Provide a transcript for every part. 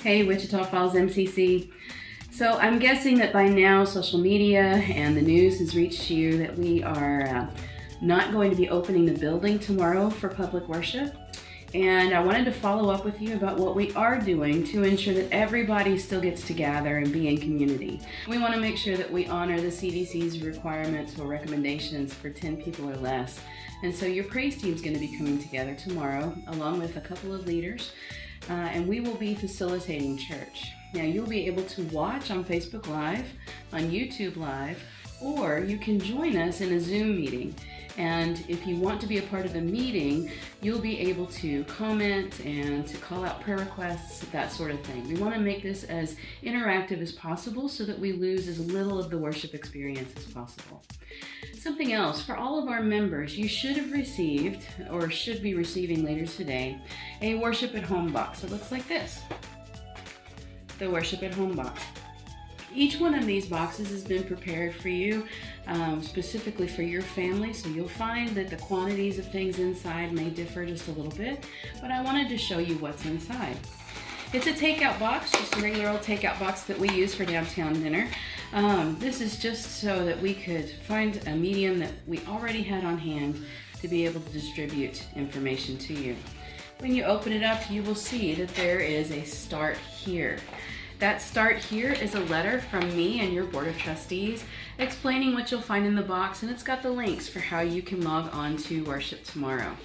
Hey, Wichita Falls MCC. So I'm guessing that by now social media and the news has reached you that we are not going to be opening the building tomorrow for public worship. And I wanted to follow up with you about what we are doing to ensure that everybody still gets to gather and be in community. We want to make sure that we honor the CDC's requirements or recommendations for 10 people or less. And so your praise team is going to be coming together tomorrow along with a couple of leaders. And we will be facilitating church. Now you'll be able to watch on Facebook Live, on YouTube Live, or you can join us in a Zoom meeting. And if you want to be a part of the meeting, you'll be able to comment and to call out prayer requests, that sort of thing. We want to make this as interactive as possible so that we lose as little of the worship experience as possible. Something else, for all of our members, you should have received, or should be receiving later today, a Worship at Home box. It looks like this, the Worship at Home box. Each one of these boxes has been prepared for you, specifically for your family, so you'll find that the quantities of things inside may differ just a little bit, but I wanted to show you what's inside. It's a takeout box, just a regular old takeout box that we use for downtown dinner. This is just so that we could find a medium that we already had on hand to be able to distribute information to you. When you open it up, you will see that there is a Start Here. That Start Here is a letter from me and your Board of Trustees explaining what you'll find in the box, and it's got the links for how you can log on to worship tomorrow.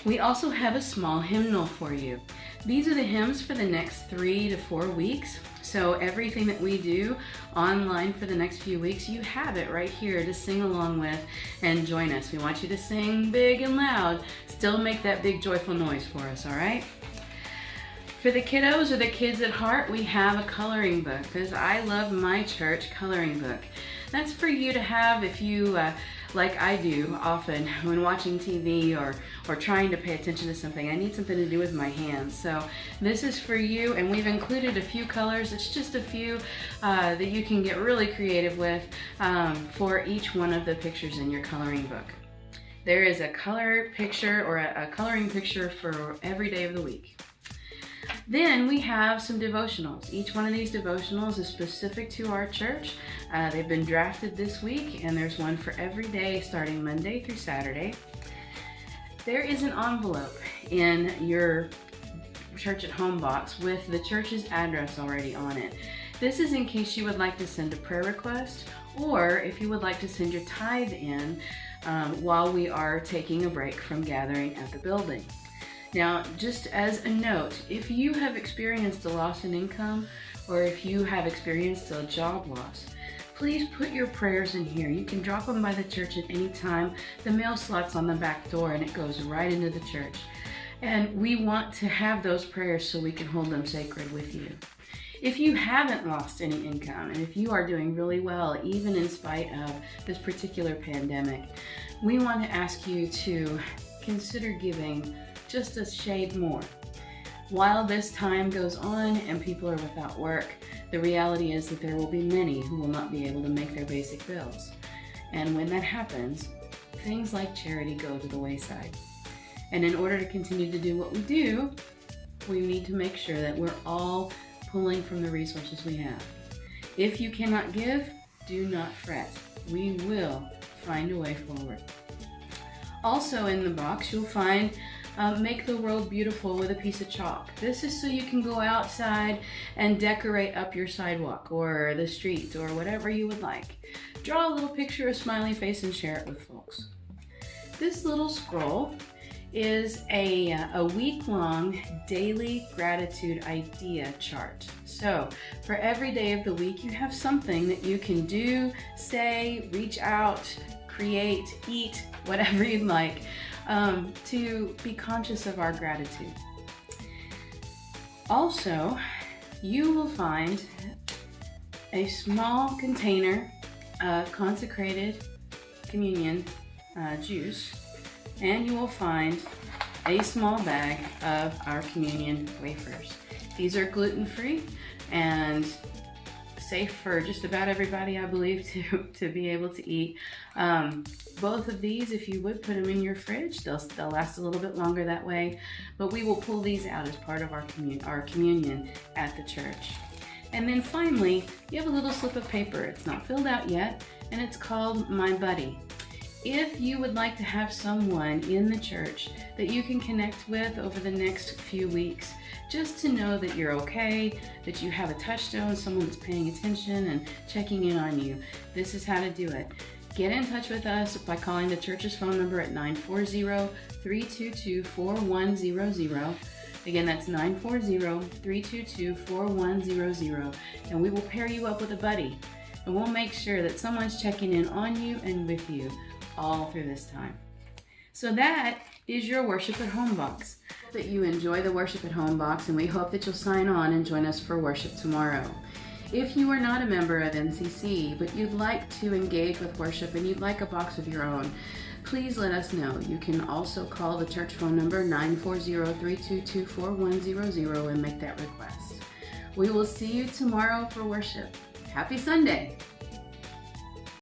We also have a small hymnal for you. These are the hymns for the next 3 to 4 weeks. So everything that we do online for the next few weeks, you have it right here to sing along with and join us. We want you to sing big and loud. Still make that big joyful noise for us, all right? For the kiddos or the kids at heart, we have a coloring book, because I love my church coloring book. That's for you to have if you, like I do often when watching TV or trying to pay attention to something. I need something to do with my hands. So this is for you, and we've included a few colors. It's just a few that you can get really creative with for each one of the pictures in your coloring book. There is a color picture or a coloring picture for every day of the week. Then we have some devotionals. Each one of these devotionals is specific to our church. They've been drafted this week, and there's one for every day starting Monday through Saturday. There is an envelope in your Church at Home box with the church's address already on it. This is in case you would like to send a prayer request, or if you would like to send your tithe in while we are taking a break from gathering at the building. Now, just as a note, if you have experienced a loss in income or if you have experienced a job loss, please put your prayers in here. You can drop them by the church at any time. The mail slot's on the back door and it goes right into the church. And we want to have those prayers so we can hold them sacred with you. If you haven't lost any income and if you are doing really well, even in spite of this particular pandemic, we want to ask you to consider giving just a shade more. While this time goes on and people are without work, the reality is that there will be many who will not be able to make their basic bills. And when that happens, things like charity go to the wayside. And in order to continue to do what we do, we need to make sure that we're all pulling from the resources we have. If you cannot give, do not fret. We will find a way forward. Also in the box, you'll find Make the World Beautiful with a piece of chalk. This is so you can go outside and decorate up your sidewalk or the street or whatever you would like. Draw a little picture, a smiley face, and share it with folks. This little scroll is a week-long daily gratitude idea chart. So for every day of the week, you have something that you can do, say, reach out, create, eat, whatever you'd like, to be conscious of our gratitude. Also, you will find a small container of consecrated communion juice, and you will find a small bag of our communion wafers. These are gluten-free and safe for just about everybody, I believe, to be able to eat. Both of these, if you would put them in your fridge, they'll last a little bit longer that way. But we will pull these out as part of our communion at the church. And then finally, you have a little slip of paper. It's not filled out yet, and it's called My Buddy. If you would like to have someone in the church that you can connect with over the next few weeks, just to know that you're okay, that you have a touchstone, someone that's paying attention and checking in on you, this is how to do it. Get in touch with us by calling the church's phone number at 940-322-4100. Again, that's 940-322-4100, and we will pair you up with a buddy. And we'll make sure that someone's checking in on you and with you all through this time. So that is your Worship at Home box. That you enjoy the Worship at Home box, and we hope that you'll sign on and join us for worship tomorrow. If you are not a member of MCC, but you'd like to engage with worship and you'd like a box of your own, please let us know. You can also call the church phone number 940-322-4100 and make that request. We will see you tomorrow for worship. Happy Sunday!